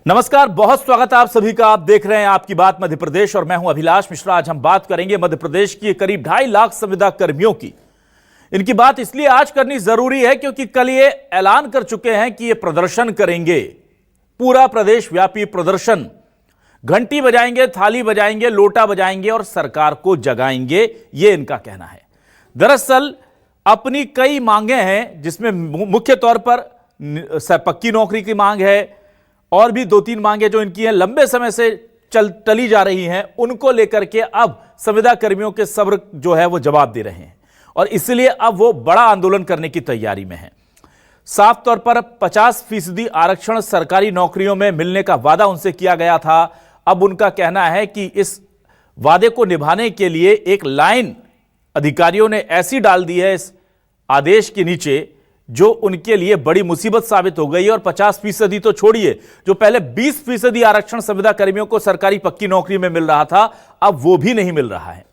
नमस्कार, बहुत स्वागत है आप सभी का। आप देख रहे हैं आपकी बात मध्य प्रदेश और मैं हूं अभिलाष मिश्रा। आज हम बात करेंगे मध्य प्रदेश की करीब 2.5 लाख संविदा कर्मियों की। इनकी बात इसलिए आज करनी जरूरी है क्योंकि कल ये ऐलान कर चुके हैं कि ये प्रदर्शन करेंगे, पूरा प्रदेश व्यापी प्रदर्शन। घंटी बजाएंगे, थाली बजाएंगे, लोटा बजाएंगे और सरकार को जगाएंगे, ये इनका कहना है। दरअसल अपनी कई मांगे हैं, जिसमें मुख्य तौर पर पक्की नौकरी की मांग है और भी 2-3 मांगे जो इनकी हैं, लंबे समय से टली जा रही हैं। उनको लेकर के अब संविदा कर्मियों के सब्र जो है वो जवाब दे रहे हैं और इसलिए अब वो बड़ा आंदोलन करने की तैयारी में हैं। साफ तौर पर 50% आरक्षण सरकारी नौकरियों में मिलने का वादा उनसे किया गया था। अब उनका कहना है कि इस वादे को निभाने के लिए एक लाइन अधिकारियों ने ऐसी डाल दी है इस आदेश के नीचे जो उनके लिए बड़ी मुसीबत साबित हो गई। और 50% तो छोड़िए, जो पहले 20% आरक्षण संविदा कर्मियों को सरकारी पक्की नौकरी में मिल रहा था, अब वो भी नहीं मिल रहा है।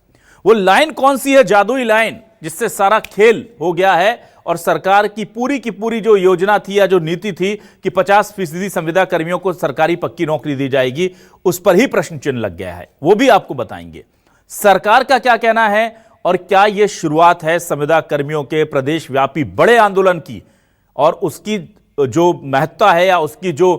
वो लाइन कौन सी है, जादुई लाइन, जिससे सारा खेल हो गया है और सरकार की पूरी जो योजना थी या जो नीति थी कि 50% संविदा कर्मियों को सरकारी पक्की नौकरी दी जाएगी, उस पर ही प्रश्न चिन्ह लग गया है। वो भी आपको बताएंगे सरकार का क्या कहना है और क्या यह शुरुआत है संविदा कर्मियों के प्रदेश व्यापी बड़े आंदोलन की, और उसकी जो महत्ता है या उसकी जो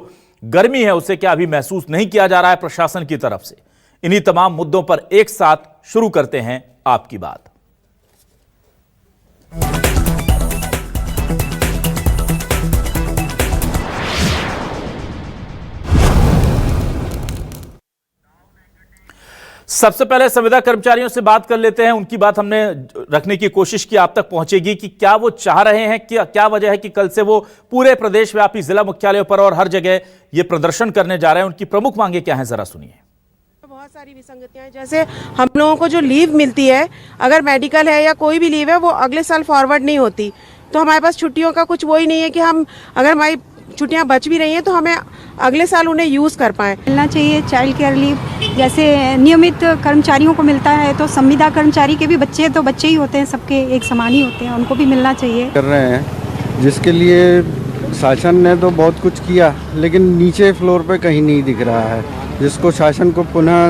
गर्मी है उसे क्या अभी महसूस नहीं किया जा रहा है प्रशासन की तरफ से। इन्हीं तमाम मुद्दों पर एक साथ शुरू करते हैं आपकी बात। सबसे पहले संविदा कर्मचारियों से बात कर लेते हैं। उनकी बात हमने रखने की कोशिश की, आप तक पहुंचेगी कि क्या वो चाह रहे हैं, क्या वजह है कि कल से वो पूरे प्रदेश व्यापी जिला मुख्यालयों पर और हर जगह ये प्रदर्शन करने जा रहे हैं। उनकी प्रमुख मांगे क्या हैं, जरा सुनिए। बहुत सारी विसंगतियां हैं, जैसे हम लोगों को जो लीव मिलती है, अगर मेडिकल है या कोई भी लीव है, वो अगले साल फॉरवर्ड नहीं होती। तो हमारे पास छुट्टियों का कुछ वो ही नहीं है कि हम अगर हमारी छुट्टियां बच भी रही हैं तो हमें अगले साल उन्हें यूज कर पाए। मिलना चाहिए चाइल्ड केयर लीव, जैसे नियमित कर्मचारियों को मिलता है तो संविदा कर्मचारी के भी बच्चे तो बच्चे ही होते हैं, सबके एक समान ही होते हैं, उनको भी मिलना चाहिए। कर रहे हैं जिसके लिए शासन ने तो बहुत कुछ किया, लेकिन नीचे फ्लोर पे कहीं नहीं दिख रहा है, जिसको शासन को पुनः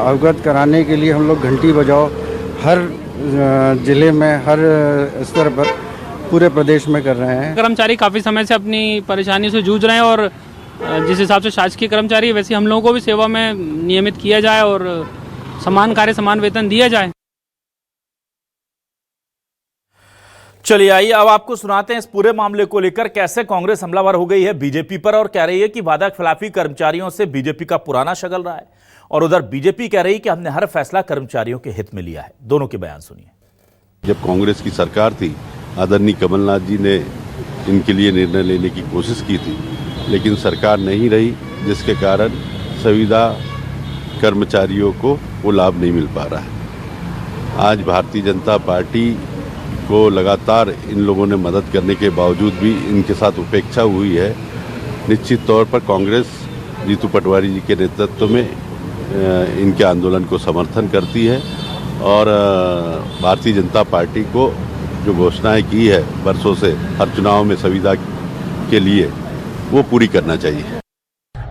अवगत कराने के लिए हम लोग घंटी बजाओ हर जिले में, हर स्तर पर, पूरे प्रदेश में कर रहे हैं। कर्मचारी काफ़ी समय से अपनी परेशानी से जूझ रहे हैं और जिस हिसाब से शासकीय कर्मचारी वैसे हम लोगों को भी सेवा में नियमित किया जाए और समान कार्य समान वेतन दिया जाए। चलिए आइए अब आपको सुनाते हैं इस पूरे मामले को लेकर कैसे कांग्रेस हमलावर हो गई है बीजेपी पर और कह रही है कि वादा खिलाफी कर्मचारियों से बीजेपी का पुराना शगल रहा है, और उधर बीजेपी कह रही है कि हमने हर फैसला कर्मचारियों के हित में लिया है। दोनों के बयान सुनिए। जब कांग्रेस की सरकार थी, आदरणीय कमलनाथ जी ने इनके लिए निर्णय लेने की कोशिश की थी, लेकिन सरकार नहीं रही, जिसके कारण संविदा कर्मचारियों को वो लाभ नहीं मिल पा रहा है। आज भारतीय जनता पार्टी को लगातार इन लोगों ने मदद करने के बावजूद भी इनके साथ उपेक्षा हुई है। निश्चित तौर पर कांग्रेस जीतू पटवारी जी के नेतृत्व में इनके आंदोलन को समर्थन करती है और भारतीय जनता पार्टी को जो घोषणाएं की है वर्षों से हर चुनाव में संविदा के लिए, वो पूरी करना चाहिए।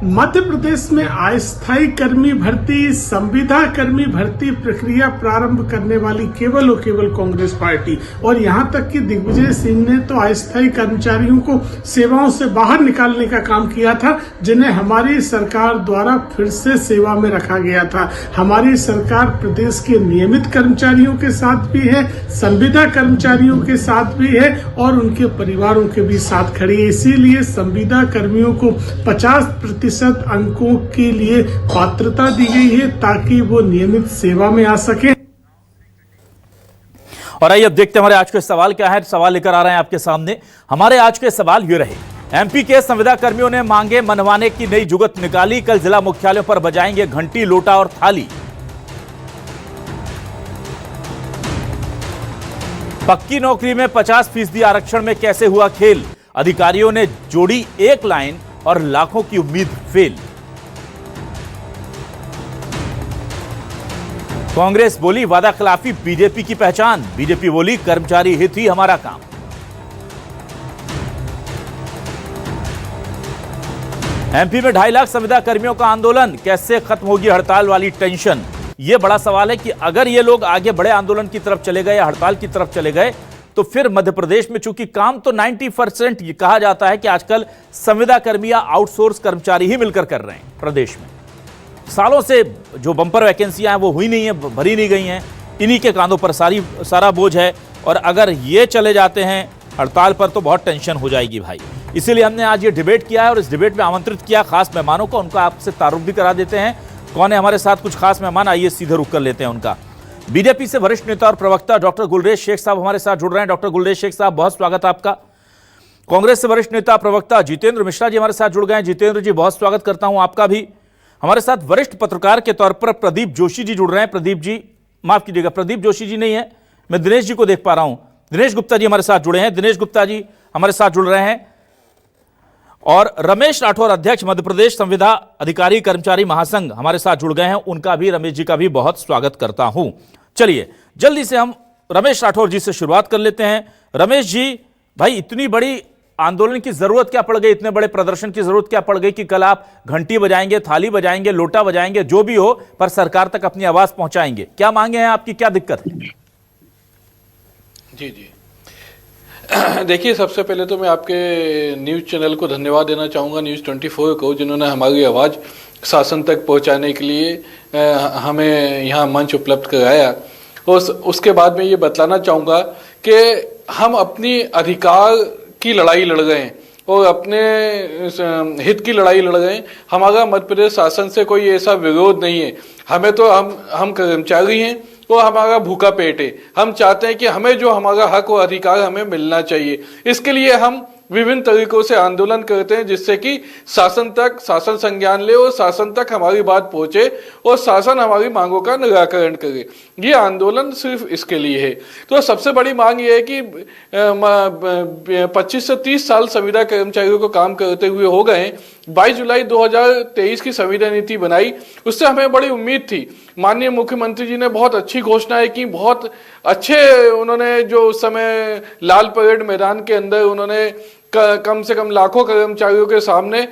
मध्य प्रदेश में अस्थायी कर्मी भर्ती, संविदा कर्मी भर्ती प्रक्रिया प्रारंभ करने वाली केवल और केवल कांग्रेस पार्टी, और यहां तक कि दिग्विजय सिंह ने तो अस्थायी कर्मचारियों को सेवाओं से बाहर निकालने का काम किया था, जिन्हें हमारी सरकार द्वारा फिर से सेवा में रखा गया था। हमारी सरकार प्रदेश के नियमित कर्मचारियों के साथ भी है, संविदा कर्मचारियों के साथ भी है और उनके परिवारों के भी साथ खड़ी है। इसीलिए संविदा कर्मियों को 50% अंकों के लिए पात्रता दी गई है ताकि वो नियमित सेवा में आ सके। और आइए अब देखते हैं हमारे आज के सवाल क्या है। सवाल लेकर आ रहे हैं आपके सामने। हमारे आज के सवाल ये रहे। एमपी के संविदा कर्मियों ने मांगे मनवाने की नई जुगत निकाली, कल जिला मुख्यालयों पर बजाएंगे घंटी, लोटा और थाली। पक्की नौकरी में 50% आरक्षण में कैसे हुआ खेल, अधिकारियों ने जोड़ी एक लाइन और लाखों की उम्मीद फेल। कांग्रेस बोली वादा खिलाफी बीजेपी की पहचान, बीजेपी बोली कर्मचारी हित ही हमारा काम। एमपी में 2.5 लाख संविदा कर्मियों का आंदोलन, कैसे खत्म होगी हड़ताल वाली टेंशन? ये बड़ा सवाल है कि अगर ये लोग आगे बड़े आंदोलन की तरफ चले गए या हड़ताल की तरफ चले गए तो फिर मध्य प्रदेश में, चूंकि काम तो 90% ये कहा जाता है कि आजकल संविदा कर्मी या आउटसोर्स कर्मचारी ही मिलकर कर रहे हैं प्रदेश में। सालों से जो बंपर वैकेंसियां हैं वो हुई नहीं है, भरी नहीं गई हैं, इन्हीं के कांधों पर सारा बोझ है। और अगर ये चले जाते हैं हड़ताल पर तो बहुत टेंशन हो जाएगी भाई। इसीलिए हमने आज ये डिबेट किया है और इस डिबेट में आमंत्रित किया खास मेहमानों को। उनका आपसे तारुफ भी करा देते हैं। कौन है हमारे साथ कुछ खास मेहमान, आइए सीधे रुक कर लेते हैं उनका। बीजेपी से वरिष्ठ नेता और प्रवक्ता डॉक्टर गुलरेज शेख साहब हमारे साथ जुड़ रहे हैं। डॉक्टर गुलरेज शेख साहब, बहुत स्वागत आपका। कांग्रेस से वरिष्ठ नेता प्रवक्ता जितेंद्र मिश्रा जी हमारे साथ जुड़ गए हैं। जितेंद्र जी, बहुत स्वागत करता हूं आपका भी। हमारे साथ वरिष्ठ पत्रकार के तौर पर प्रदीप जोशी जी जुड़ रहे हैं। प्रदीप जी, माफ कीजिएगा, प्रदीप जोशी जी नहीं है, मैं दिनेश जी को देख पा रहा हूं। दिनेश गुप्ता जी हमारे साथ जुड़े हैं। दिनेश गुप्ता जी हमारे साथ जुड़ रहे हैं। और रमेश राठौर, अध्यक्ष मध्य प्रदेश संविदा अधिकारी कर्मचारी महासंघ हमारे साथ जुड़ गए हैं। उनका भी, रमेश जी का भी बहुत स्वागत करता हूं। चलिए जल्दी से हम रमेश राठौर जी से शुरुआत कर लेते हैं। रमेश जी भाई, इतनी बड़ी आंदोलन की जरूरत क्या पड़ गई, इतने बड़े प्रदर्शन की जरूरत क्या पड़ गई कि कल आप घंटी बजाएंगे, थाली बजाएंगे, लोटा बजाएंगे, जो भी हो, पर सरकार तक अपनी आवाज पहुंचाएंगे? क्या मांगे हैं आपकी, क्या दिक्कत है? जी जी, देखिए, सबसे पहले तो मैं आपके न्यूज़ चैनल को धन्यवाद देना चाहूँगा, न्यूज़ 24 को, जिन्होंने हमारी आवाज़ शासन तक पहुँचाने के लिए हमें यहाँ मंच उपलब्ध कराया। और उसके बाद मैं ये बतलाना चाहूँगा कि हम अपनी अधिकार की लड़ाई लड़ गए हैं और अपने हित की लड़ाई लड़ गए हैं। हमारा मध्य प्रदेश शासन से कोई ऐसा विरोध नहीं है। हमें तो हम कर्मचारी हैं तो हमारा भूखा पेट है। हम चाहते हैं कि हमें जो हमारा हक और अधिकार हमें मिलना चाहिए। इसके लिए हम विभिन्न तरीकों से आंदोलन करते हैं, जिससे कि शासन संज्ञान ले और शासन तक हमारी बात पहुंचे और शासन हमारी मांगों का निराकरण करे। ये आंदोलन सिर्फ इसके लिए है। तो सबसे बड़ी मांग ये है कि 25 से 30 साल संविदा कर्मचारियों को काम करते हुए हो गए। 22 जुलाई 2023 की संविदा नीति बनाई, उससे हमें बड़ी उम्मीद थी। माननीय मुख्यमंत्री जी ने बहुत अच्छी घोषणाएं की, बहुत अच्छे उन्होंने जो उस समय लाल परेड मैदान के अंदर उन्होंने कम से कम लाखों कर्मचारियों के सामने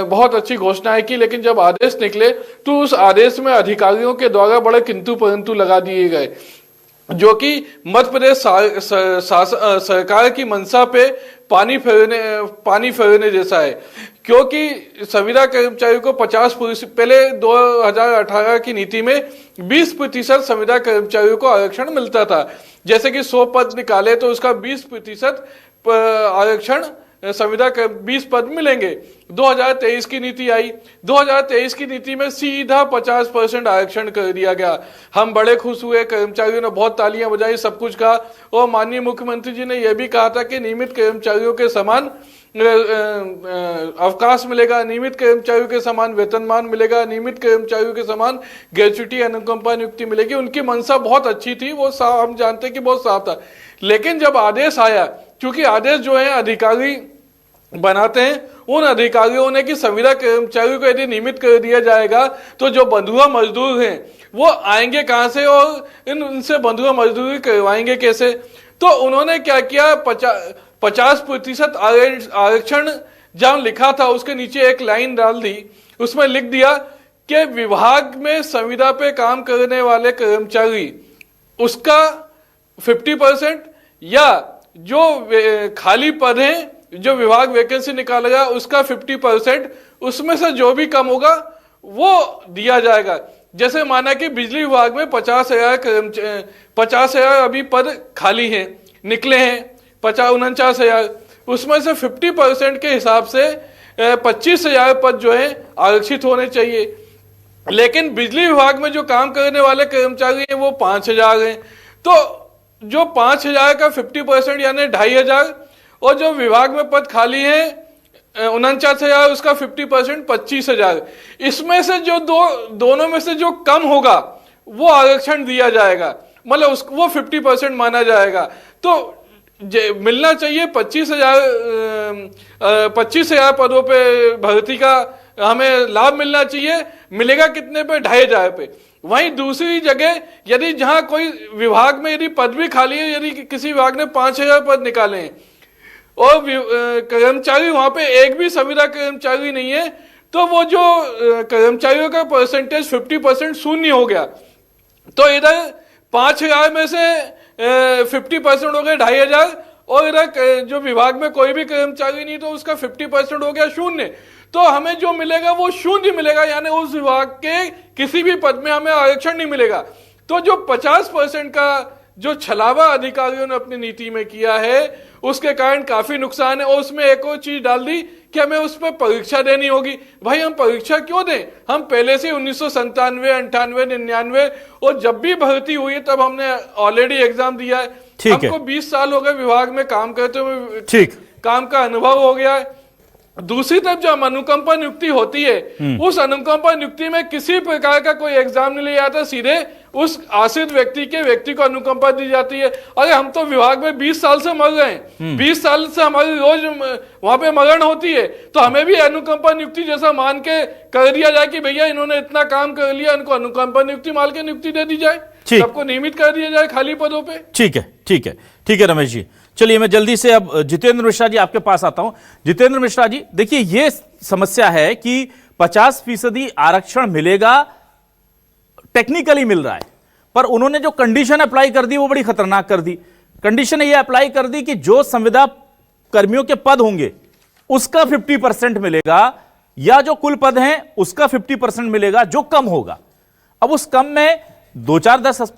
बहुत अच्छी घोषणाएं की। लेकिन जब आदेश निकले तो उस आदेश में अधिकारियों के द्वारा बड़े किंतु परंतु लगा दिए गए, जो कि मध्य प्रदेश सरकार की मंशा पे पानी फेरने जैसा है। क्योंकि संविदा कर्मचारियों को 50%, पहले 2018 की नीति में 20% संविदा कर्मचारियों को आरक्षण मिलता था। जैसे कि 100 पद निकाले तो उसका 20% आरक्षण संविदा के 20 पद मिलेंगे। 2023 की नीति आई, 2023 की नीति में सीधा 50% आरक्षण कर दिया गया। हम बड़े खुश हुए, कर्मचारियों ने बहुत तालियां बजाई, सब कुछ कहा। और माननीय मुख्यमंत्री जी ने यह भी कहा था कि नियमित कर्मचारियों के समान अवकाश मिलेगा, नियमित कर्मचारियों के समान वेतनमान मिलेगा, नियमित कर्मचारियों के समान ग्रेच्युटी अनुकंपा नियुक्ति मिलेगी। उनकी मंशा बहुत अच्छी थी, वो हम जानते हैं कि बहुत साफ था। लेकिन जब आदेश आया, क्योंकि आदेश जो है अधिकारी बनाते हैं, उन अधिकारियों ने कि संविदा कर्मचारियों को यदि नियमित कर दिया जाएगा तो जो बंधुआ मजदूर हैं वो आएंगे कहां से और इनसे बंधुआ मजदूरी करवाएंगे कैसे? तो उन्होंने क्या किया, 50% आरक्षण जहां लिखा था उसके नीचे एक लाइन डाल दी। उसमें लिख दिया कि विभाग में संविदा पे काम करने वाले कर्मचारी उसका 50% या जो खाली पद हैं, जो विभाग वैकेंसी निकालेगा उसका 50%, उसमें से जो भी कम होगा वो दिया जाएगा। जैसे माना कि बिजली विभाग में 50,000 अभी पद खाली हैं, निकले हैं 49,000, उसमें से 50% के हिसाब से 25,000 पद जो है आरक्षित होने चाहिए। लेकिन बिजली विभाग में जो काम करने वाले कर्मचारी हैं वो 5,000 हैं। तो जो 5,000 का 50% यानी 2,500, और जो विभाग में पद खाली है 49,000, उसका 50% 25,000। इसमें से जो दोनों में से जो कम होगा वो आरक्षण दिया जाएगा, मतलब वो 50% माना जाएगा। तो मिलना चाहिए 25,000 पदों पे भर्ती का हमें लाभ मिलना चाहिए। मिलेगा कितने पे? 2,500 पे। वहीं दूसरी जगह यदि जहां कोई विभाग में यदि पद भी खाली है, यदि किसी विभाग ने 5,000 पद निकाले हैं और कर्मचारी वहां पे एक भी संविदा कर्मचारी नहीं है, तो वो जो कर्मचारियों का परसेंटेज 50% शून्य हो गया। तो इधर 5,000 में से 50% हो गए 2,500, और इधर जो विभाग में कोई भी कर्मचारी नहीं तो उसका 50% हो गया शून्य। तो हमें जो मिलेगा वो शून्य मिलेगा, यानी उस विभाग के किसी भी पद में हमें आरक्षण नहीं मिलेगा। तो जो 50% का जो छलावा अधिकारियों ने अपनी नीति में किया है उसके कारण काफी नुकसान है। और उसमें एक और चीज डाल दी कि हमें उस पर परीक्षा देनी होगी। भाई हम परीक्षा क्यों दें, हम पहले से 1997, 98, 99 और जब भी भर्ती हुई है तब हमने ऑलरेडी एग्जाम दिया है। हमको 20 साल हो गए विभाग में काम करते हुए, ठीक काम का अनुभव हो गया है। दूसरी तरफ जो अनुकंपा नियुक्ति होती है उस अनुकंपा नियुक्ति में किसी प्रकार का कोई एग्जाम नहीं लिया जाता, सीधे उस आश्रित व्यक्ति को अनुकंपा दी जाती है। अरे हम तो विभाग में 20 साल से मर रहे हैं, 20 साल से हमारी रोज वहां पे मरण होती है, तो हमें भी अनुकंपा नियुक्ति जैसा मान के कर दिया जाए कि भैया इन्होंने इतना काम कर लिया, इनको अनुकंपा नियुक्ति मान के नियुक्ति दे दी जाए, सबको नियमित कर दिया जाए खाली पदों पे। ठीक है रमेश जी। चलिए मैं जल्दी से अब जितेंद्र मिश्रा जी आपके पास आता हूं। जितेंद्र मिश्रा जी, देखिए ये समस्या है कि 50% आरक्षण मिलेगा, टेक्निकली मिल रहा है, पर उन्होंने जो कंडीशन अप्लाई कर दी वो बड़ी खतरनाक कर दी। कंडीशन ये अप्लाई कर दी कि जो संविदा कर्मियों के पद होंगे उसका 50% मिलेगा, या जो कुल पद हैं उसका 50% मिलेगा जो कम होगा। अब उस कम में 2-4-10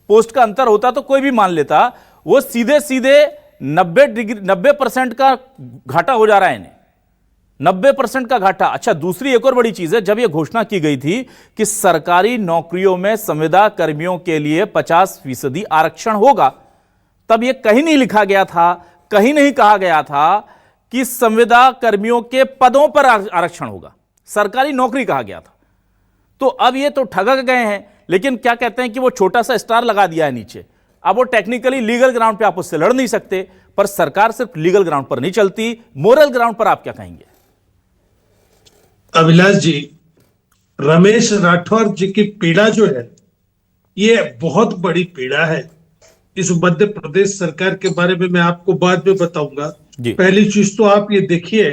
पोस्ट का अंतर होता तो कोई भी मान लेता, वो सीधे 90% का घाटा हो जा रहा है इन्हें, 90% का घाटा। अच्छा, दूसरी एक और बड़ी चीज है, जब यह घोषणा की गई थी कि सरकारी नौकरियों में संविदा कर्मियों के लिए 50% आरक्षण होगा, तब यह कहीं नहीं लिखा गया था, कहीं नहीं कहा गया था कि संविदा कर्मियों के पदों पर आरक्षण होगा, सरकारी नौकरी कहा गया था। तो अब ये तो ठग गए हैं, लेकिन क्या कहते हैं कि वो छोटा सा स्टार लगा दिया है नीचे। अब वो टेक्निकली लीगल ग्राउंड पे आप उससे लड़ नहीं सकते, पर सरकार सिर्फ लीगल ग्राउंड पर नहीं चलती, मोरल ग्राउंड पर आप क्या कहेंगे? अभिलाष जी, रमेश राठौर जी की पीड़ा जो है ये बहुत बड़ी पीड़ा है। इस मध्य प्रदेश सरकार के बारे में मैं आपको बाद में बताऊंगा। पहली चीज तो आप ये देखिए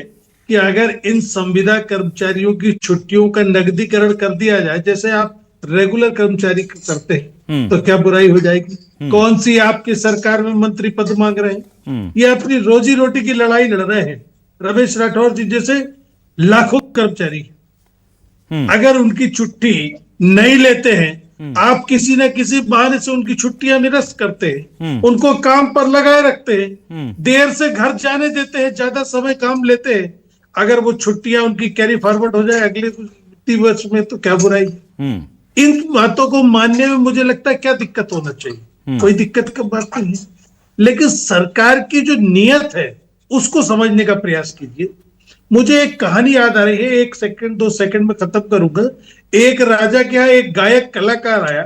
कि अगर इन संविदा कर्मचारियों की छुट्टियों का नगदीकरण कर दिया जाए, जैसे आप रेगुलर कर्मचारी करते हैं, तो क्या बुराई हो जाएगी? कौन सी आपकी सरकार में मंत्री पद मांग रहे हैं? ये अपनी रोजी रोटी की लड़ाई लड़ रहे हैं। रमेश राठौर जी जैसे लाखों कर्मचारी, अगर उनकी छुट्टी नहीं लेते हैं, आप किसी न किसी बहाने से उनकी छुट्टियां निरस्त करते हैं, उनको काम पर लगाए रखते हैं, देर से घर जाने देते हैं, ज्यादा समय काम लेते हैं, अगर वो छुट्टियां उनकी कैरी फॉरवर्ड हो जाए अगले वित्तीय वर्ष में, तो क्या बुराई है? इन बातों को मानने में मुझे लगता है क्या दिक्कत होना चाहिए? कोई दिक्कत की बात नहीं है, लेकिन सरकार की जो नियत है उसको समझने का प्रयास कीजिए। मुझे एक कहानी याद आ रही है, 1 सेकंड 2 सेकंड में खत्म करूंगा। एक राजा के यहाँ एक गायक कलाकार आया,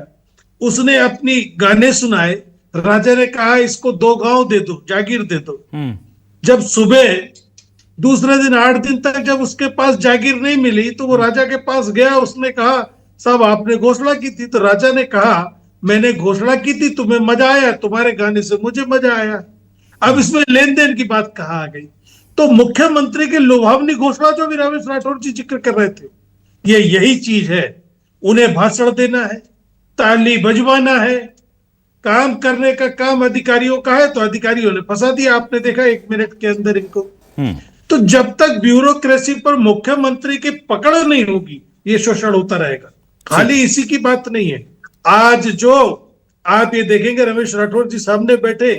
उसने अपनी गाने सुनाए, राजा ने कहा इसको 2 गांव दे दो, जागीर दे दो। जब सुबह दूसरे दिन 8 दिन तक जब उसके पास जागीर नहीं मिली तो वो राजा के पास गया, उसने कहा साहब आपने घोषणा की थी। तो राजा ने कहा मैंने घोषणा की थी, तुम्हें मजा आया, तुम्हारे गाने से मुझे मजा आया। अब इसमें लेन देन की बात कहाँ आ गई? तो मुख्यमंत्री की लुभावनी घोषणा जो भी रमेश राठौर जी जिक्र कर रहे थे, ये यही चीज है। उन्हें भाषण देना है, ताली बजवाना है, काम करने का काम अधिकारियों का है, तो अधिकारियों ने फंसा दिया, आपने देखा 1 मिनट के अंदर इनको। तो जब तक ब्यूरोक्रेसी पर मुख्यमंत्री की पकड़ नहीं होगी ये शोषण होता रहेगा। खाली इसी की बात नहीं है, आज जो आप ये देखेंगे रमेश राठौर जी सामने बैठे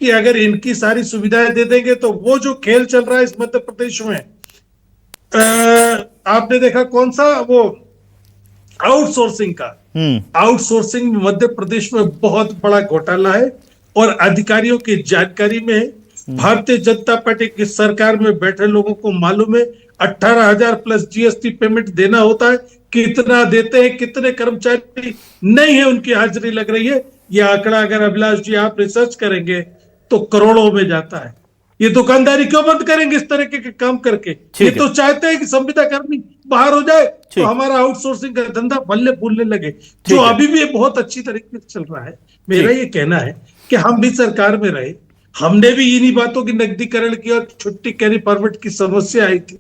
कि अगर इनकी सारी सुविधाएं दे देंगे तो वो जो खेल चल रहा है इस मध्य प्रदेश में, आपने देखा कौन सा वो आउटसोर्सिंग का, आउटसोर्सिंग में मध्य प्रदेश में बहुत बड़ा घोटाला है और अधिकारियों की जानकारी में है। भारतीय जनता पार्टी की सरकार में बैठे लोगों को मालूम है 18,000 प्लस जीएसटी पेमेंट देना होता है। कितना देते हैं, कितने कर्मचारी नहीं है उनकी हाजिरी लग रही है, यह आंकड़ा अगर अभिलाष जी आप रिसर्च करेंगे तो करोड़ों में जाता है। ये दुकानदारी क्यों बंद करेंगे इस तरह के काम करके? ये तो चाहते हैं कि संविदा कर्मी बाहर हो जाए तो हमारा आउटसोर्सिंग का धंधा फलने फूलने लगे, जो अभी भी बहुत अच्छी तरीके से चल रहा है। मेरा ये कहना है कि हम भी सरकार में रहे, हमने भी इन्हीं बातों की नकदीकरण की और छुट्टी कैरी फॉरवर्ड की समस्या आई थी,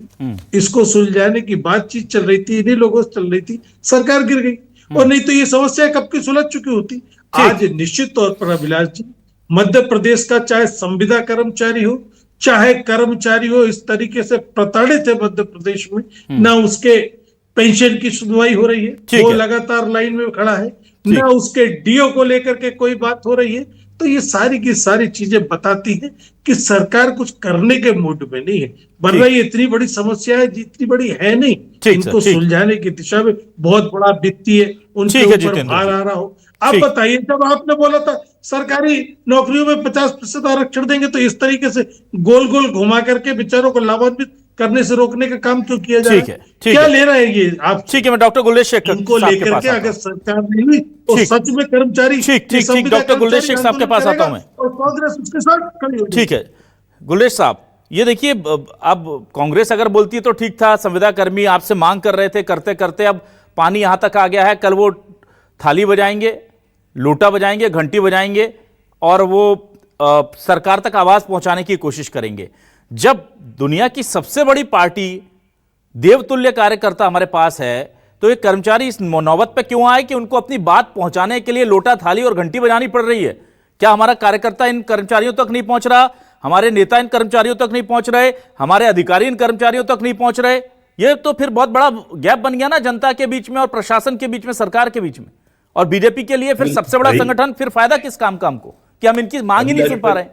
इसको सुलझाने की बातचीत चल रही थी, इन्हीं लोगों से चल रही थी, सरकार गिर गई। और नहीं तो ये समस्या कब की सुलझ चुकी होती। आज निश्चित तौर पर अभिलाष जी, मध्य प्रदेश का चाहे संविदा कर्मचारी हो चाहे कर्मचारी हो, इस तरीके से प्रताड़ित है मध्य प्रदेश में, ना उसके पेंशन की सुनवाई हो रही है, वो लगातार लाइन में खड़ा है, ना उसके डीओ को लेकर के कोई बात हो रही है। तो ये सारी की सारी चीजें बताती हैं कि सरकार कुछ करने के मूड में नहीं है, वरना ये इतनी बड़ी समस्या है जितनी बड़ी है नहीं, इनको सुलझाने की दिशा में बहुत बड़ा वित्तीय उनके ऊपर भार आ रहा हो। आप बताइए, जब आपने बोला था सरकारी नौकरियों में 50% आरक्षण देंगे, तो इस तरीके से गोल गोल घुमा करके बेचारों को लाभान्वित करने से रोकने का काम क्यों किया जा रहा है? क्या ले रहे हैं ये आप? ठीक है, मैं डॉक्टर गुलजेश शेख इनको लेकर के अगर सरकार नहीं तो सच में कर्मचारी ठीक डॉक्टर गुलजेश शेख साहब के पास आता हूं मैं, और कांग्रेस उसके साथ खड़ी होगी। ठीक है गुलजेश साहब, ये देखिए, अब कांग्रेस अगर बोलती है तो ठीक था, संविदा कर्मी आपसे मांग कर रहे थे, करते करते अब पानी यहां तक आ गया है, कल वो थाली बजाएंगे, लोटा बजाएंगे, घंटी बजाएंगे और वो सरकार तक आवाज पहुंचाने की कोशिश करेंगे। जब दुनिया की सबसे बड़ी पार्टी, देवतुल्य कार्यकर्ता हमारे पास है, तो ये कर्मचारी इस नौबत पे क्यों आए कि उनको अपनी बात पहुंचाने के लिए लोटा, थाली और घंटी बजानी पड़ रही है? क्या हमारा कार्यकर्ता इन कर्मचारियों तक नहीं पहुंच रहा? हमारे नेता इन कर्मचारियों तक नहीं पहुंच रहे? हमारे अधिकारी इन कर्मचारियों तक नहीं पहुंच रहे? ये तो फिर बहुत बड़ा गैप बन गया ना जनता के बीच में और प्रशासन के बीच में, सरकार के बीच में। और बीजेपी के लिए फिर सबसे बड़ा संगठन, फिर फायदा किस काम को कि हम इनकी मांग ही नहीं सुन पा रहे?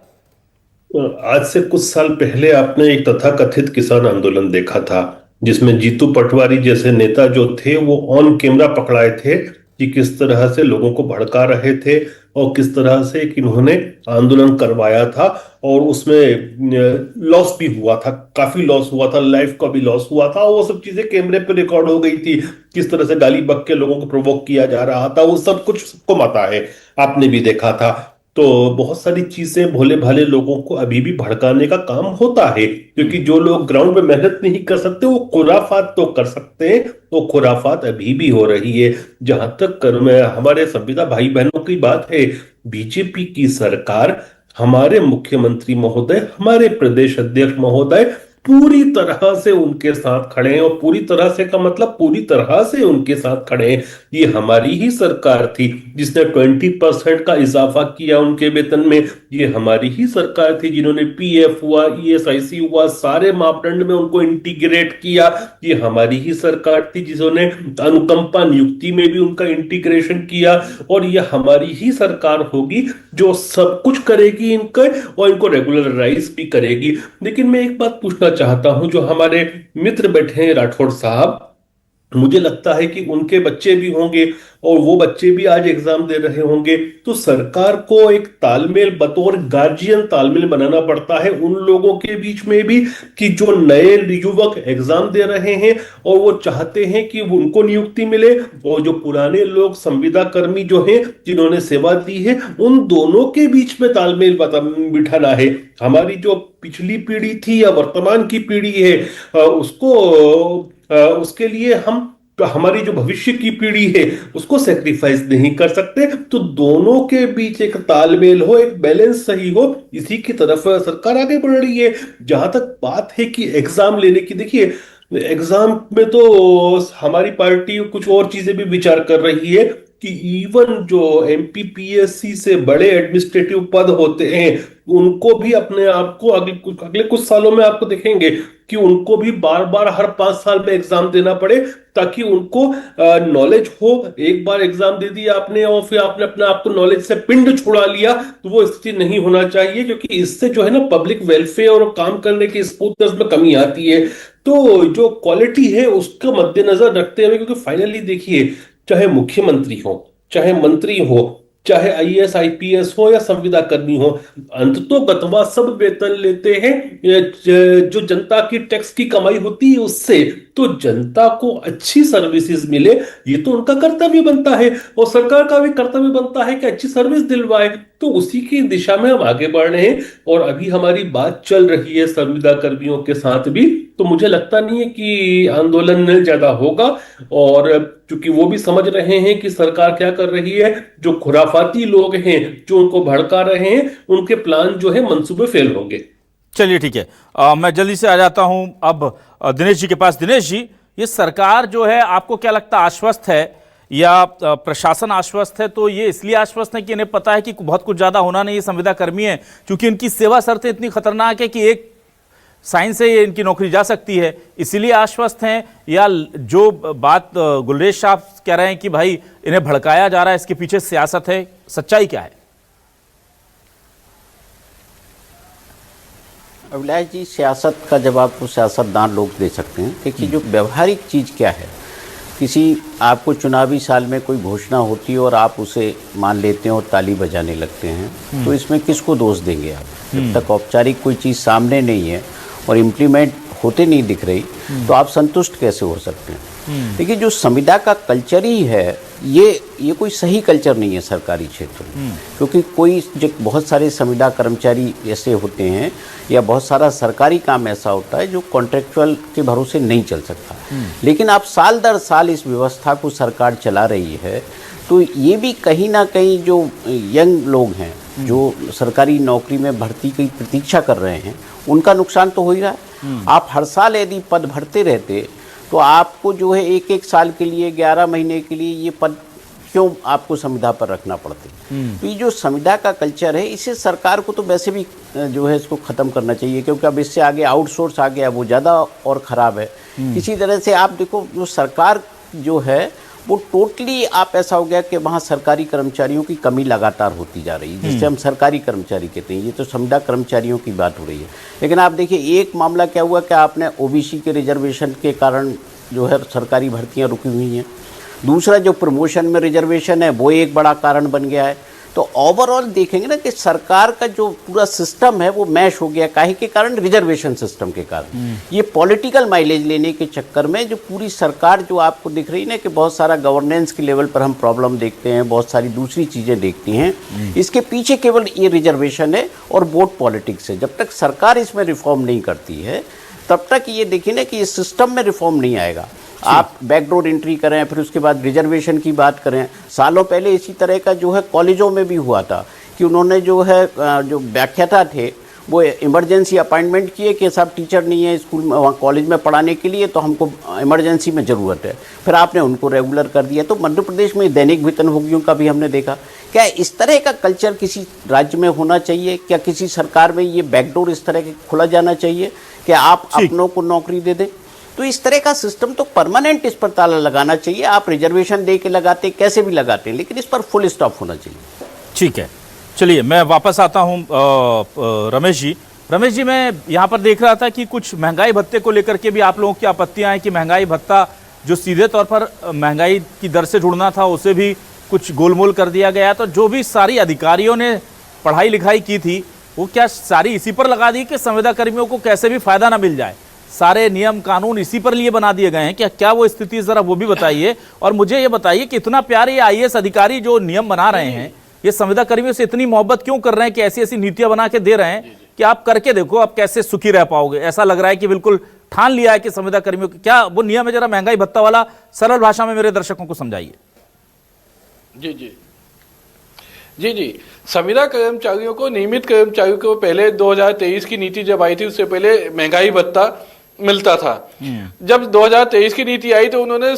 आज से कुछ साल पहले आपने एक तथाकथित किसान आंदोलन देखा था, जिसमें जीतू पटवारी जैसे नेता जो थे वो ऑन कैमरा पकड़ाए थे कि किस तरह से लोगों को भड़का रहे थे और किस तरह से इन्होंने आंदोलन करवाया था। और उसमें लॉस भी हुआ था, काफी लॉस हुआ था, लाइफ का भी लॉस हुआ था। वो सब चीजें कैमरे पे रिकॉर्ड हो गई थी, किस तरह से गाली बक के लोगों को प्रोवोक किया जा रहा था, वो सब कुछ सबको पता है, आपने भी देखा था। तो बहुत सारी चीजें भोले भाले लोगों को अभी भी भड़काने का काम होता है, क्योंकि जो लोग ग्राउंड में मेहनत नहीं कर सकते वो खुराफात तो कर सकते हैं, वो खुराफात अभी भी हो रही है। जहां तक हमारे संविदा भाई बहनों की बात है, बीजेपी की सरकार, हमारे मुख्यमंत्री महोदय, हमारे प्रदेश अध्यक्ष महोदय पूरी तरह से उनके साथ खड़े हैं। और पूरी तरह से का मतलब पूरी तरह से उनके साथ खड़े हैं। ये हमारी ही सरकार थी जिसने 20% का इजाफा किया उनके वेतन में। ये हमारी ही सरकार थी जिन्होंने पीएफ हुआ, ईएसआईसी हुआ, सारे मापदंड में उनको इंटीग्रेट किया। ये हमारी ही सरकार थी जिन्होंने अनुकंपा नियुक्ति में भी उनका इंटीग्रेशन किया। और ये हमारी ही सरकार होगी जो सब कुछ करेगी इनका और इनको रेगुलराइज भी करेगी। लेकिन मैं एक बात पूछना चाहता हूं, जो हमारे मित्र बैठे हैं राठौड़ साहब, मुझे लगता है कि उनके बच्चे भी होंगे और वो बच्चे भी आज एग्जाम दे रहे होंगे, तो सरकार को एक तालमेल, बतौर गार्जियन तालमेल बनाना पड़ता है उन लोगों के बीच में भी कि जो नए युवक एग्जाम दे रहे हैं और वो चाहते हैं कि उनको नियुक्ति मिले, और जो पुराने लोग संविदा कर्मी जो हैं जिन्होंने सेवा दी है, उन दोनों के बीच में तालमेल बिठाना है। हमारी जो पिछली पीढ़ी थी या वर्तमान की पीढ़ी है, उसके लिए हमारी जो भविष्य की पीढ़ी है उसको सेक्रीफाइस नहीं कर सकते। तो दोनों के बीच एक तालमेल हो, एक बैलेंस सही हो, इसी की तरफ सरकार आगे बढ़ रही है। जहां तक बात है कि एग्जाम लेने की, देखिए एग्जाम में तो हमारी पार्टी कुछ और चीजें भी विचार कर रही है कि इवन जो एमपीपीएससी से बड़े एडमिनिस्ट्रेटिव पद होते हैं उनको भी अपने आप को अगले कुछ सालों में आपको देखेंगे कि उनको भी बार बार हर 5 साल में एग्जाम देना पड़े, ताकि उनको नॉलेज हो। एक बार एग्जाम दे दिया आपने और फिर आपने अपने आप को नॉलेज से पिंड छुड़ा लिया, तो वो स्थिति नहीं होना चाहिए, क्योंकि इससे जो है ना पब्लिक वेलफेयर और काम करने की स्मूथनेस में कमी आती है। तो जो क्वालिटी है उसको मद्देनजर रखते हुए, क्योंकि फाइनली देखिए, चाहे मुख्यमंत्री हो, चाहे मंत्री हो, चाहे आईएएस आईपीएस हो या संविदा कर्मी हो, अंततोगत्वा सब वेतन लेते हैं जो जनता की टैक्स की कमाई होती है उससे। तो जनता को अच्छी सर्विसेज मिले, ये तो उनका कर्तव्य बनता है, और सरकार का भी कर्तव्य बनता है कि अच्छी सर्विस दिलवाए। तो उसी की दिशा में हम आगे बढ़ रहे हैं और अभी हमारी बात चल रही है संविदा कर्मियों के साथ भी। तो मुझे लगता नहीं है कि आंदोलन ज्यादा होगा, और क्योंकि वो भी समझ रहे हैं कि सरकार क्या कर रही है। जो खुराफाती लोग हैं जो उनको भड़का रहे हैं, उनके प्लान जो है मंसूबे फेल होंगे। चलिए ठीक है, मैं जल्दी से आ जाता हूं अब दिनेश जी के पास। दिनेश जी, ये सरकार जो है आपको क्या लगता है आश्वस्त है या प्रशासन आश्वस्त है? तो ये इसलिए आश्वस्त है कि इन्हें पता है कि बहुत कुछ ज्यादा होना नहीं, ये संविदा कर्मी है, क्योंकि इनकी सेवा शर्तें इतनी खतरनाक है कि एक साइन से ये इनकी नौकरी जा सकती है, इसीलिए आश्वस्त हैं? या जो बात गुलरेज साहब कह रहे हैं कि भाई इन्हें भड़काया जा रहा है, इसके पीछे सियासत है, सच्चाई क्या है? अभिलाष जी, सियासत का जवाब तो सियासतदान लोग दे सकते हैं। देखिए, जो व्यवहारिक चीज़ क्या है, किसी आपको चुनावी साल में कोई घोषणा होती है और आप उसे मान लेते हैं और ताली बजाने लगते हैं, तो इसमें किसको दोष देंगे आप? जब तक औपचारिक कोई चीज़ सामने नहीं है और इम्प्लीमेंट होते नहीं दिख रही, तो आप संतुष्ट कैसे हो सकते हैं? देखिए, जो संविदा का कल्चर ही है, ये कोई सही कल्चर नहीं है सरकारी क्षेत्र में, क्योंकि कोई बहुत सारे संविदा कर्मचारी ऐसे होते हैं या बहुत सारा सरकारी काम ऐसा होता है जो कॉन्ट्रेक्चुअल के भरोसे नहीं चल सकता। लेकिन आप साल दर साल इस व्यवस्था को सरकार चला रही है, तो ये भी कहीं ना कहीं जो यंग लोग हैं जो सरकारी नौकरी में भर्ती की प्रतीक्षा कर रहे हैं, उनका नुकसान तो हो ही रहा है। आप हर साल यदि पद भरते रहते तो आपको जो है एक एक साल के लिए 11 महीने के लिए ये पद क्यों आपको संविदा पर रखना पड़ते? तो ये जो संविदा का कल्चर है, इसे सरकार को तो वैसे भी जो है इसको ख़त्म करना चाहिए, क्योंकि अब इससे आगे आउटसोर्स आ गया, वो ज़्यादा और ख़राब है। इसी तरह से आप देखो, जो सरकार जो है वो टोटली आप ऐसा हो गया कि वहाँ सरकारी कर्मचारियों की कमी लगातार होती जा रही है, जिससे हम सरकारी कर्मचारी कहते हैं। ये तो संविदा कर्मचारियों की बात हो रही है। लेकिन आप देखिए, एक मामला क्या हुआ कि आपने ओबीसी के रिजर्वेशन के कारण जो है सरकारी भर्तियाँ रुकी हुई हैं। दूसरा, जो प्रमोशन में रिजर्वेशन है, वो एक बड़ा कारण बन गया है। तो ओवरऑल देखेंगे ना कि सरकार का जो पूरा सिस्टम है वो मैश हो गया, काहे के कारण? रिजर्वेशन सिस्टम के कारण। ये पॉलिटिकल माइलेज लेने के चक्कर में जो पूरी सरकार जो आपको दिख रही है ना कि बहुत सारा गवर्नेंस के लेवल पर हम प्रॉब्लम देखते हैं, बहुत सारी दूसरी चीज़ें देखती हैं, इसके पीछे केवल ये रिजर्वेशन है और वोट पॉलिटिक्स है। जब तक सरकार इसमें रिफॉर्म नहीं करती है, तब तक ये देखिए ना कि इस सिस्टम में रिफॉर्म नहीं आएगा। आप बैकडोर एंट्री करें, फिर उसके बाद रिजर्वेशन की बात करें। सालों पहले इसी तरह का जो है कॉलेजों में भी हुआ था कि उन्होंने जो है जो व्याख्याता थे वो इमरजेंसी अपॉइंटमेंट किए कि साहब टीचर नहीं है स्कूल में, वहाँ कॉलेज में पढ़ाने के लिए, तो हमको इमरजेंसी में ज़रूरत है। फिर आपने उनको रेगुलर कर दिया। तो मध्य प्रदेश में दैनिक वेतनभोगियों का भी हमने देखा। क्या इस तरह का कल्चर किसी राज्य में होना चाहिए? क्या किसी सरकार में ये बैकडोर इस तरह के खुला जाना चाहिए कि आप अपनों को नौकरी दे दें? तो इस तरह का सिस्टम तो परमानेंट इस पर ताला लगाना चाहिए। आप रिजर्वेशन दे के लगाते, कैसे भी लगाते हैं, लेकिन इस पर फुल स्टॉप होना चाहिए। ठीक है, चलिए मैं वापस आता हूं रमेश जी। रमेश जी, मैं यहाँ पर देख रहा था कि कुछ महंगाई भत्ते को लेकर के भी आप लोगों की आपत्तियां हैं कि महंगाई भत्ता जो सीधे तौर पर महंगाई की दर से जुड़ना था, उसे भी कुछ गोलमोल कर दिया गया। तो जो भी सारी अधिकारियों ने पढ़ाई लिखाई की थी, वो क्या सारी इसी पर लगा दी कि संविदा कर्मियों को कैसे भी फायदा ना मिल जाए? सारे नियम कानून इसी पर लिए बना दिए गए हैं क्या? क्या वो स्थिति, जरा वो भी बताइए। और मुझे ये बताइए कि इतना प्यारे आईएएस अधिकारी जो नियम बना रहे हैं, ये संविदा कर्मियों से इतनी मोहब्बत क्यों कर रहे हैं कि ऐसी ऐसी नीतियां बना के दे रहे हैं कि आप करके देखो आप कैसे सुखी रह पाओगे? ऐसा लग रहा है कि बिल्कुल ठान लिया है कि संविदा कर्मियों की क्या वो नियम है? जरा महंगाई भत्ता वाला सरल भाषा में मेरे दर्शकों को समझाइए। जी जी जी जी संविदा कर्मचारियों को, नियमित कर्मचारियों को पहले 2023 की नीति जब आई थी, उससे पहले महंगाई भत्ता मिलता था। जब 2023 की नीति आई तो उन्होंने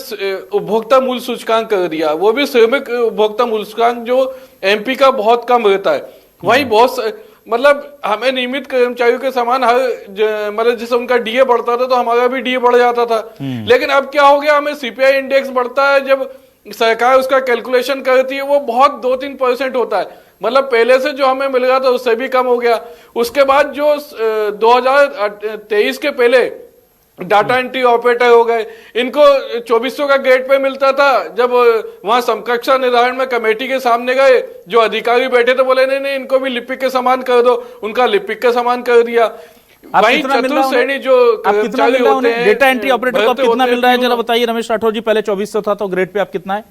उपभोक्ता मूल्य सूचकांक कर दिया, वो भी श्रमिक उपभोक्ता मूल्य सूचकांक जो एमपी का बहुत कम रहता है। वही बहुत मतलब हमें नियमित कर्मचारियों के समान हर मतलब जैसे उनका डीए बढ़ता था तो हमारा भी डीए बढ़ जाता था। लेकिन अब क्या हो गया, हमें सीपीआई इंडेक्स बढ़ता है, जब सरकार उसका कैलकुलेशन करती है वो बहुत 2-3% होता है। मतलब पहले से जो हमें मिल रहा था उससे भी कम हो गया। उसके बाद जो 2023 के पहले डाटा एंट्री ऑपरेटर हो गए, इनको 2400 का गेट पे मिलता था। जब वहां समकक्षा निर्धारण में कमेटी के सामने गए, जो अधिकारी बैठे थे बोले नहीं नहीं इनको भी लिपिक के समान कर दो, उनका लिपिक के समान कर दिया। वही चतुर्थ श्रेणी जो कर्मचारी होते हैं, डेटा एंट्री ऑपरेटर को आप कितना मिल रहा है जरा बताइए रमेश राठौर जी? पहले 2400 था, तो ग्रेड पे आप कितना है?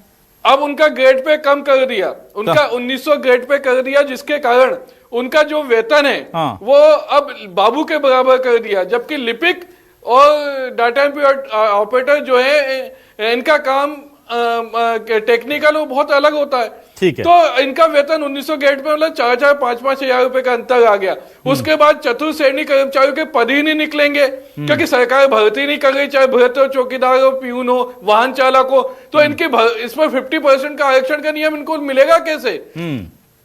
अब उनका ग्रेड पे कम कर दिया, उनका 1900 ग्रेड पे कर दिया, जिसके कारण उनका जो वेतन है वो अब बाबू के बराबर कर दिया। जबकि लिपिक और डाटा एंट्री ऑपरेटर जो है इनका काम टेक्निकल वो बहुत अलग होता है। ठीक है। तो इनका वेतन 1900 ग्रेड पे मतलब 4-4, 5-5 हजार रुपए का अंतर आ गया। उसके बाद चतुर्थ श्रेणी कर्मचारियों के पद ही नहीं निकलेंगे, क्योंकि सरकार भर्ती नहीं कर रही, चाहे भ्रष्ट हो, चौकीदार हो, प्यून हो, वाहन चालक हो। तो इनके इसमें 50% का आरक्षण का नियम इनको मिलेगा कैसे?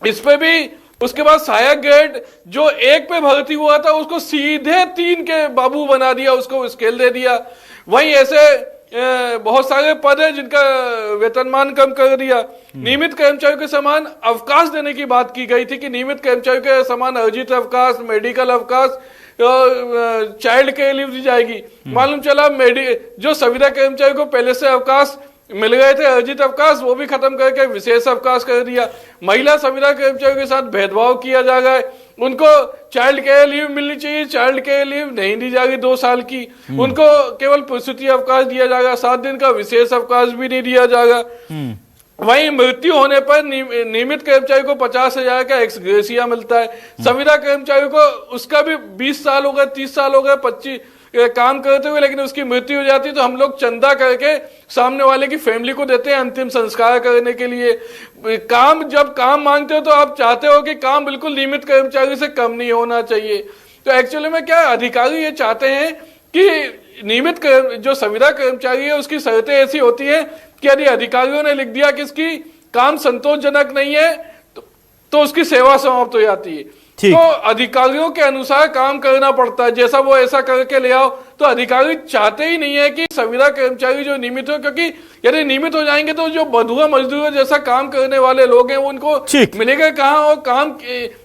इस पे भी उसके बाद सहायक ग्रेड जो 1 पे भर्ती हुआ था उसको सीधे 3 के बाबू बना दिया, उसको स्केल दे दिया। वहीं ऐसे बहुत सारे पद है जिनका वेतनमान कम कर दिया। नियमित कर्मचारियों के समान अवकाश देने की बात की गई थी कि नियमित कर्मचारियों के समान अर्जित अवकाश, मेडिकल अवकाश, चाइल्ड केयर लीव दी जाएगी। मालूम चला जो संविदा कर्मचारियों को पहले से अवकाश मिल गए थे, अर्जित अवकाश, वो भी खत्म करके विशेष अवकाश कर दिया। महिला संविदा कर्मचारियों के साथ भेदभाव किया जा रहा है। उनको चाइल्ड केयर लीव मिलनी चाहिए, चाइल्ड केयर लीव नहीं दी जा रही 2 साल की। उनको केवल प्रसूति अवकाश दिया जाएगा, 7 दिन का विशेष अवकाश भी नहीं दिया जाएगा। वहीं मृत्यु होने पर नियमित कर्मचारी को 50,000 का एक्स ग्रेशिया मिलता है। संविदा कर्मचारियों को उसका भी 20 साल हो गए, 30 साल हो गए, 25 काम करते हुए, लेकिन उसकी मृत्यु हो जाती है तो हम लोग चंदा करके सामने वाले की फैमिली को देते हैं अंतिम संस्कार करने के लिए। जब काम मांगते हो तो आप चाहते हो कि काम बिल्कुल नियमित कर्मचारी से कम नहीं होना चाहिए। तो एक्चुअली में क्या अधिकारी ये चाहते हैं कि नियमित जो संविदा कर्मचारी है उसकी शर्तें ऐसी होती है कि यदि अधिकारियों ने लिख दिया कि इसकी काम संतोषजनक नहीं है तो उसकी सेवा समाप्त हो जाती है। तो अधिकारियों के अनुसार काम करना पड़ता है, जैसा वो ऐसा करके ले आओ। तो अधिकारी चाहते ही नहीं है कि संविदा कर्मचारी जो नियमित हो, क्योंकि यदि नियमित हो जाएंगे तो जो बंधुआ मजदूर जैसा काम करने वाले लोग हैं उनको मिलेगा कहाँ और काम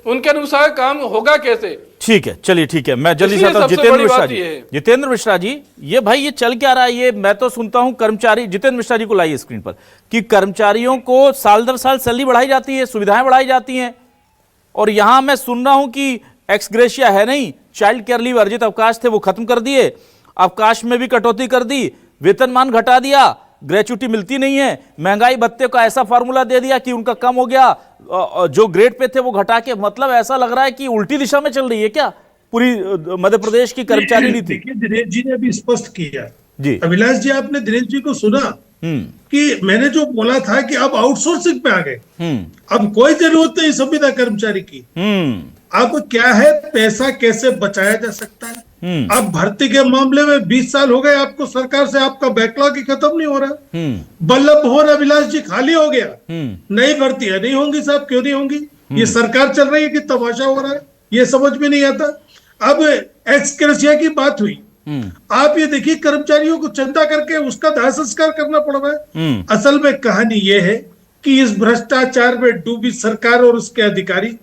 उनके अनुसार काम होगा कैसे? ठीक है, चलिए ठीक है, मैं जल्दी से आता हूं जितेंद्र मिश्रा जी। जितेंद्र मिश्रा जी, ये भाई ये चल क्या रहा है? ये मैं तो सुनता हूं कर्मचारी, जितेंद्र मिश्रा जी को लाइए स्क्रीन पर, कि कर्मचारियों को साल दर साल सैलरी बढ़ाई जाती है, सुविधाएं बढ़ाई जाती हैं, और यहां मैं सुन रहा हूं कि एक्स ग्रेशिया है नहीं, चाइल्ड केयर लीव अर्जित अवकाश थे वो खत्म कर दिए, अवकाश में भी कटौती कर दी, वेतनमान घटा दिया, ग्रेच्युटी मिलती नहीं है, महंगाई भत्ते का ऐसा फार्मूला दे दिया कि उनका कम हो गया, जो ग्रेड पे थे वो घटा के। मतलब ऐसा लग रहा है कि उल्टी दिशा में चल रही है क्या पूरी मध्य प्रदेश की कर्मचारी नीति? दिनेश जी ने अभी स्पष्ट किया जी। अभिलाष जी, आपने दिनेश जी को सुना कि मैंने जो बोला था कि अब आउटसोर्सिंग पे आ गए, अब कोई जरूरत नहीं संविदा कर्मचारी की। अब क्या है, पैसा कैसे बचाया जा सकता है। अब भर्ती के मामले में 20 साल हो गए आपको सरकार से, आपका बैकलॉग ही खत्म नहीं हो रहा। बल्लभ भवन अभिलाष जी खाली हो गया, नई भर्तियां नहीं होंगी साहब, क्यों नहीं होंगी? ये सरकार चल रही है कि तमाशा हो रहा है, ये समझ में नहीं आता। अब एक्स ग्रेशिया की बात हुई, आप ये देखिए कर्मचारियों को चंदा करके उसका दाह संस्कार करना पड़ रहा है। असल में कहानी ये है कि इस भ्रष्टाचार में डूबी सरकार और उसके अधिकारी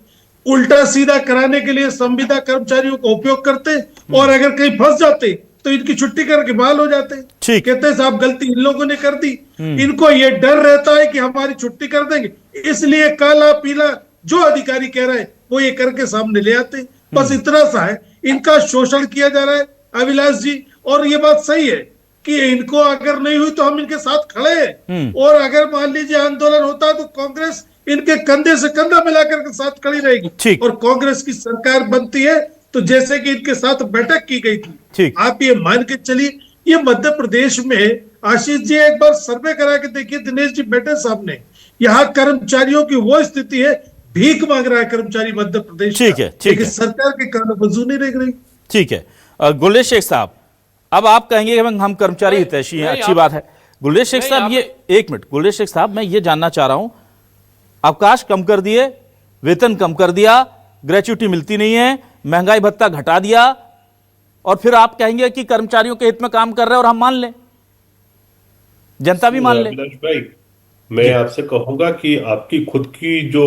उल्टा सीधा कराने के लिए संविदा कर्मचारियों का उपयोग करते, और अगर कहीं फंस जाते तो इनकी छुट्टी करके बहाल हो जाते। कहते साहब गलती इन लोगों ने कर दी, इनको ये डर रहता है कि हमारी छुट्टी कर देंगे, इसलिए काला पीला जो अधिकारी कह रहे हैं वो ये करके सामने ले आते। बस इतना सा है, इनका शोषण किया जा रहा है अभिलाष जी। और ये बात सही है कि इनको अगर नहीं हुई तो हम इनके साथ खड़े हैं, और अगर मान लीजिए आंदोलन होता है तो कांग्रेस इनके कंधे से कंधा मिलाकर के साथ खड़ी रहेगी, और कांग्रेस की सरकार बनती है तो जैसे कि इनके साथ बैठक की गई थी, आप ये मान के चलिए। ये मध्य प्रदेश में आशीष जी एक बार सर्वे करा के देखिए, दिनेश जी बैठे सामने, यहाँ कर्मचारियों की वो स्थिति है, भीख मांग रहा है कर्मचारी मध्य प्रदेश। ठीक है, सरकार के कान बजू नहीं रह रही। ठीक है, गुलेश शेख साहब, अब आप कहेंगे कि हम कर्मचारी हितैषी हैं, अच्छी बात है। गुलेश शेख साहब, ये एक मिनट, गुलेश शेख साहब, मैं ये जानना चाह रहा हूं, अवकाश कम कर दिए, वेतन कम कर दिया, ग्रेच्युटी मिलती नहीं है, महंगाई भत्ता घटा दिया, और फिर आप कहेंगे कि कर्मचारियों के हित में काम कर रहे हैं और हम मान लें, जनता भी मान ले। मैं आपसे कहूंगा कि आपकी खुद की जो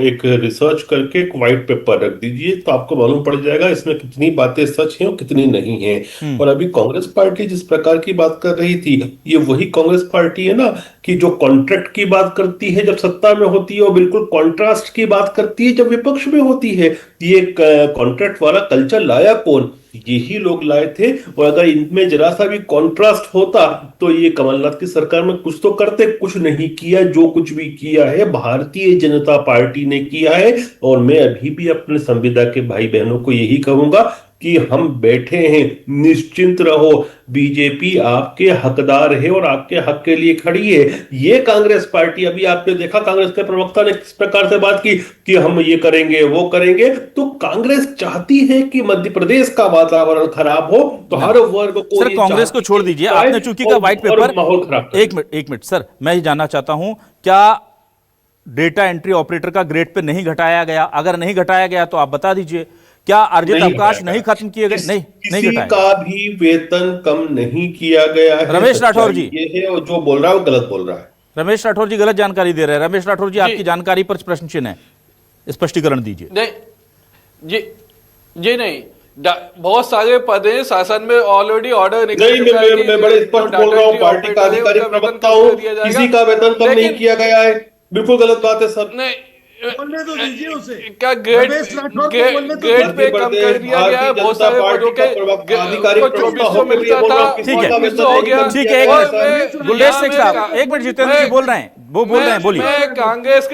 एक रिसर्च करके एक व्हाइट पेपर रख दीजिए, तो आपको मालूम पड़ जाएगा इसमें कितनी बातें सच हैं और कितनी नहीं हैं। और अभी कांग्रेस पार्टी जिस प्रकार की बात कर रही थी, ये वही कांग्रेस पार्टी है ना कि जो कॉन्ट्रैक्ट की बात करती है जब सत्ता में होती है, और बिल्कुल कॉन्ट्रास्ट की बात करती है जब विपक्ष में होती है। ये कॉन्ट्रैक्ट वाला कल्चर लाया कौन? यही लोग लाए थे। और अगर इनमें जरा सा भी कॉन्ट्रास्ट होता तो ये कमलनाथ की सरकार में कुछ तो करते, कुछ नहीं किया। जो कुछ भी किया है भारतीय जनता पार्टी ने किया है। और मैं अभी भी अपने संविदा के भाई बहनों को यही कहूंगा कि हम बैठे हैं, निश्चिंत रहो, बीजेपी आपके हकदार है और आपके हक के लिए खड़ी है। ये कांग्रेस पार्टी, अभी आपने देखा कांग्रेस के प्रवक्ता ने किस प्रकार से बात की कि हम ये करेंगे वो करेंगे। तो कांग्रेस चाहती है कि मध्य प्रदेश का वातावरण खराब हो, तो हर वर्ग को। सर कांग्रेस को छोड़ दीजिए, आपने चूंकि का व्हाइट पेपर, माहौल खराब। एक मिनट सर, मैं ये जानना चाहता हूं क्या डेटा एंट्री ऑपरेटर का ग्रेड पे नहीं घटाया गया? अगर नहीं घटाया गया तो आप बता दीजिए। क्या अर्जित अवकाश नहीं खत्म किए गए? नहीं किसी का भी वेतन कम नहीं किया गया है। रमेश राठौर जी, ये है, और जो बोल रहा है वो गलत बोल रहा है। रमेश राठौर जी गलत जानकारी दे रहे हैं। रमेश राठौर जी, आपकी जानकारी पर प्रश्न चिन्ह है, स्पष्टीकरण दीजिए। नहीं जी नहीं, बहुत सारे पद हैं शासन में, ऑलरेडी ऑर्डर निकल चुका है। मैं बड़े स्पष्ट बोल रहा हूँ, पार्टी का अधिकारी प्रवक्ता हूँ, किसी का वेतन कम नहीं किया गया है। बिल्कुल गलत बात है सर। नहीं, बोलने तो दीजिए उसे। क्या ग्रेड पे कम कर दिया गया है? बहुत सारे पदों के अधिकारी 2400 मिलता था, ठीक है, 2400 हो गया। ठीक है, गुलदेश सिंह साहब, एक मिनट, जितेंद्र जी बोल रहे हैं, वो बोल रहे हैं, बोलिए। मैं कांग्रेस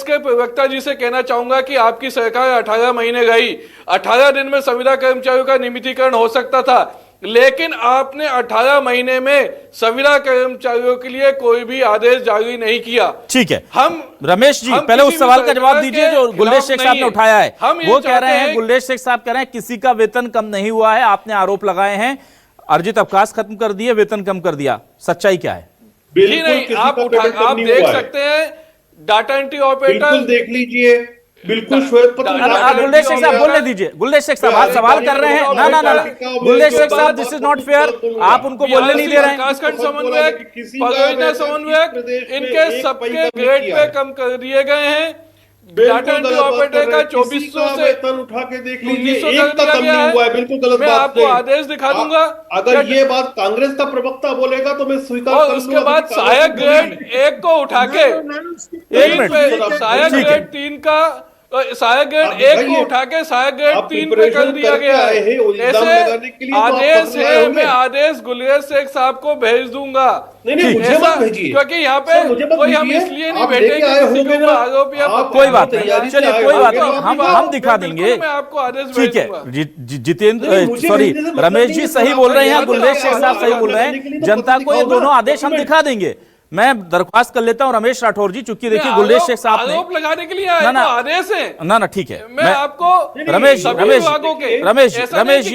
के प्रवक्ता जी से कहना चाहूंगा कि आपकी सरकार 18 महीने गई, 18 दिन में संविदा कर्मचारियों का नियमितीकरण हो सकता था, लेकिन आपने 18 महीने में संविदा कर्मचारियों के लिए कोई भी आदेश जारी नहीं किया। ठीक है, हम रमेश जी पहले उस सवाल का जवाब दीजिए जो गुलदेश शेख साहब ने उठाया है। वो कह रहे हैं, गुलदेश शेख साहब कह रहे हैं किसी का वेतन कम नहीं हुआ है। आपने आरोप लगाए हैं अर्जित अवकाश खत्म कर दिए, वेतन कम कर दिया, सच्चाई क्या है? नहीं, आप देख सकते हैं डाटा एंट्री ऑपरेटर, देख लीजिए, बिल्कुल श्वेत पत्र। गुलदेश शेख साहब बोलने दीजिए। गुलदेश शेख साहब आप सवाल कर रहे हैं। ना गुलदेश शेख साहब, दिस इज नॉट फेयर, आप उनको बोलने नहीं दे रहे हैं। समन्वयक, परियोजना समन्वयक, इनके सबके ग्रेड पे कम कर दिए गए हैं। डाटा एंट्री ऑपरेटर का 2400 से वेतन उठा के देख लीजिए, एक का कम नहीं हुआ है। बिल्कुल गलत बात। मैं आपको आदेश दिखा दूंगा। अगर ये बात कांग्रेस का प्रवक्ता बोलेगा तो मैं स्वीकार और उसके बाद सहायक ग्रेड 1 को उठा के, सहायक ग्रेड 3 का, सहायक ग्रेड 1 को उठा के सहायक ग्रेड 3 पे कर दिया गया है। ऐसे आदेश है, मैं आदेश गुलदेश शेख साहब को भेज दूंगा। नहीं, मुझे मत भेजिए, क्योंकि यहाँ पे कोई हम इसलिए नहीं बैठे कि किसी के ऊपर आरोप या कोई बात नहीं, चलिए कोई बात नहीं, हम दिखा देंगे। मैं आपको आदेश ठीक है, जितेंद्र, सॉरी रमेश जी सही बोल रहे हैं, गुलदेश शेख साहब सही बोल रहे हैं। जनता को ये दोनों आदेश हम दिखा देंगे। मैं दरख्वास्त कर लेता हूं रमेश राठौर जी, चूंकि देखिए गुलदेश शेख साहब ने आरोप लगाने के लिए आए तो आदेश है। ना ठीक है, मैं आपको रमेश जी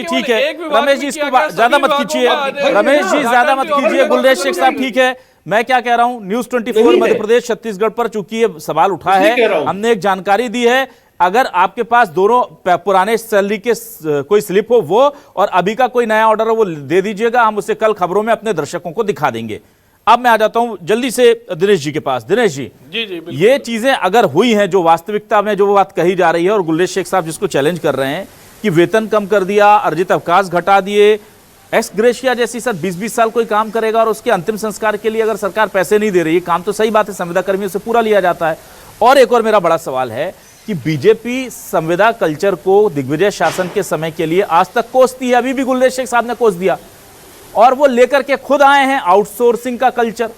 ठीक है, रमेश जी इसको ज्यादा मत कीजिए, रमेश जी ज्यादा मत कीजिए। गुलदेश शेख साहब ठीक है, मैं क्या कह रहा हूं, न्यूज 24 मध्य प्रदेश छत्तीसगढ़ पर चूंकि ये सवाल उठा है, हमने एक जानकारी दी है। अगर आपके पास दोनों पुराने सैलरी के कोई स्लिप हो वो, और अभी का कोई नया ऑर्डर हो वो दे दीजिएगा, हम उसे कल खबरों में अपने दर्शकों को दिखा देंगे। अब मैं आ जाता हूं जल्दी से दिनेश जी के पास। दिनेश जी, ये चीजें अगर हुई हैं जो वास्तविकता में जो बात कही जा रही है, और गुलदेश शेख साहब जिसको चैलेंज कर रहे हैं कि वेतन कम कर दिया, अर्जित अवकाश घटा दिए, एक्स ग्रेशिया जैसी सर 20-20 साल कोई काम करेगा और उसके अंतिम संस्कार के लिए अगर सरकार पैसे नहीं दे रही है, काम तो सही बात है, संविदा कर्मियों से पूरा लिया जाता है। और एक और मेरा बड़ा सवाल है कि बीजेपी संविदा कल्चर को दिग्विजय शासन के समय के लिए आज तक कोसती है, अभी भी गुलदेश शेख साहब ने कोस दिया, और वो लेकर के खुद आए हैं आउटसोर्सिंग का कल्चर।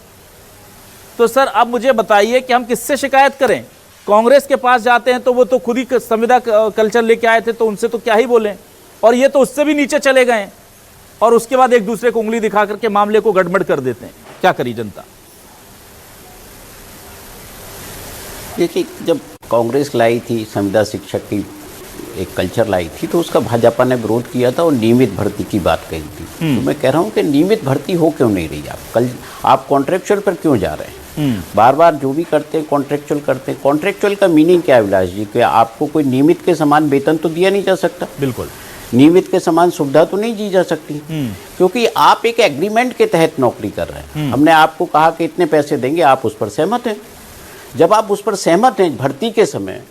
तो सर अब मुझे बताइए कि हम किससे शिकायत करें? कांग्रेस के पास जाते हैं तो वो तो खुद ही संविदा कल्चर लेके आए थे, तो उनसे तो क्या ही बोलें, और ये तो उससे भी नीचे चले गए, और उसके बाद एक दूसरे को उंगली दिखा करके मामले को गड़बड़ कर देते हैं। क्या करी जनता? देखिए, जब कांग्रेस लाई थी संविदा शिक्षक की एक कल्चर लाई थी, तो उसका भाजपा ने विरोध किया था और नियमित भर्ती की बात कही थी। तो मैं कह रहा हूँ कि नियमित भर्ती हो क्यों नहीं रही? आप कॉन्ट्रेक्चुअल पर क्यों जा रहे हैं? बार बार जो भी करते हैं कॉन्ट्रेक्चुअल करते हैं। कॉन्ट्रेक्चुअल का मीनिंग क्या है विलास जी? कि आपको कोई नियमित के समान वेतन तो दिया नहीं जा सकता, बिल्कुल नियमित के समान सुविधा तो नहीं दी जा सकती, क्योंकि आप एक एग्रीमेंट के तहत नौकरी कर रहे हैं। हमने आपको कहा कि इतने पैसे देंगे, आप उस पर सहमत हैं। जब आप उस पर सहमत हैं भर्ती के समय,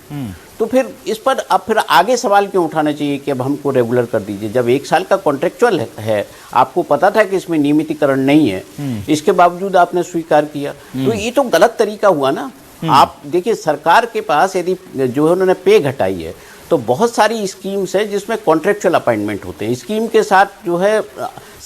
तो फिर इस पर अब फिर आगे सवाल क्यों उठाना चाहिए कि अब हमको रेगुलर कर दीजिए? जब 1 साल का कॉन्ट्रेक्चुअल है, आपको पता था कि इसमें नियमितीकरण नहीं है, इसके बावजूद आपने स्वीकार किया, तो ये तो गलत तरीका हुआ ना। आप देखिए, सरकार के पास यदि जो उन्होंने पे घटाई है, तो बहुत सारी स्कीम्स है जिसमें कॉन्ट्रेक्चुअल अपॉइंटमेंट होते हैं। स्कीम के साथ जो है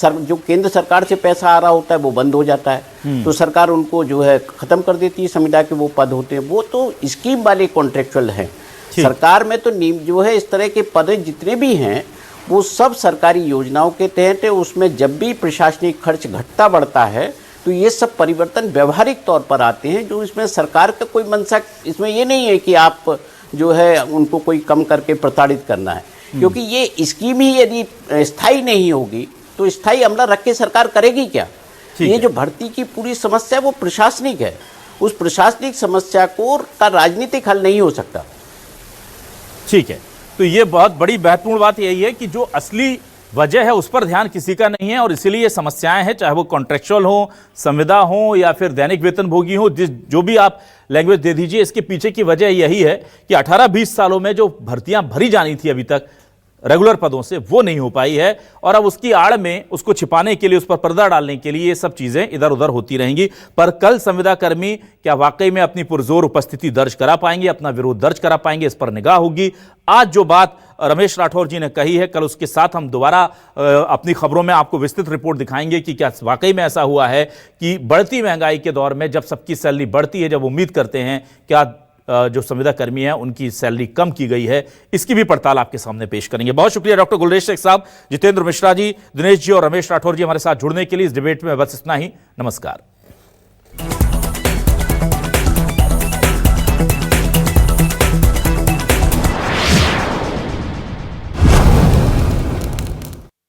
जो केंद्र सरकार से पैसा आ रहा होता है वो बंद हो जाता है, तो सरकार उनको जो है ख़त्म कर देती है। संविदा के वो पद होते हैं, वो तो स्कीम वाले कॉन्ट्रेक्चुअल हैं। सरकार में तो जो है इस तरह के पद जितने भी हैं वो सब सरकारी योजनाओं के तहत है। उसमें जब भी प्रशासनिक खर्च घटता बढ़ता है तो ये सब परिवर्तन व्यवहारिक तौर पर आते हैं, जो इसमें सरकार का कोई मंशा इसमें ये नहीं है कि आप जो है उनको कोई कम करके प्रताड़ित करना है, क्योंकि ये स्कीम ही यदि स्थायी नहीं होगी तो स्थायी अमला रख के सरकार करेगी क्या। ये जो भर्ती की पूरी समस्या वो प्रशासनिक है, उस प्रशासनिक समस्या को का राजनीतिक हल नहीं हो सकता। ठीक है, तो ये बहुत बड़ी महत्वपूर्ण बात यही है कि जो असली वजह है उस पर ध्यान किसी का नहीं है, और इसीलिए ये समस्याएं हैं, चाहे वो कॉन्ट्रेक्चुअल हो, संविदा हो या फिर दैनिक वेतनभोगी हो, जो भी आप लैंग्वेज दे दीजिए। इसके पीछे की वजह यही है कि 18-20 सालों में जो भर्तियां भरी जानी थी अभी तक रेगुलर पदों से, वो नहीं हो पाई है, और अब उसकी आड़ में उसको छिपाने के लिए, उस पर पर्दा डालने के लिए ये सब चीजें इधर उधर होती रहेंगी। पर कल संविदा कर्मी क्या वाकई में अपनी पुरजोर उपस्थिति दर्ज करा पाएंगे, अपना विरोध दर्ज करा पाएंगे, इस पर निगाह होगी। आज जो बात रमेश राठौर जी ने कही है, कल उसके साथ हम दोबारा अपनी खबरों में आपको विस्तृत रिपोर्ट दिखाएंगे कि क्या वाकई में ऐसा हुआ है कि बढ़ती महंगाई के दौर में जब सबकी सैलरी बढ़ती है, जब उम्मीद करते हैं क्या जो संविदा कर्मी है उनकी सैलरी कम की गई है, इसकी भी पड़ताल आपके सामने पेश करेंगे। बहुत शुक्रिया डॉक्टर गुलरेश शेख साहब, जितेंद्र मिश्रा जी, दिनेश जी और रमेश राठौर जी हमारे साथ जुड़ने के लिए। इस डिबेट में बस इतना ही। नमस्कार।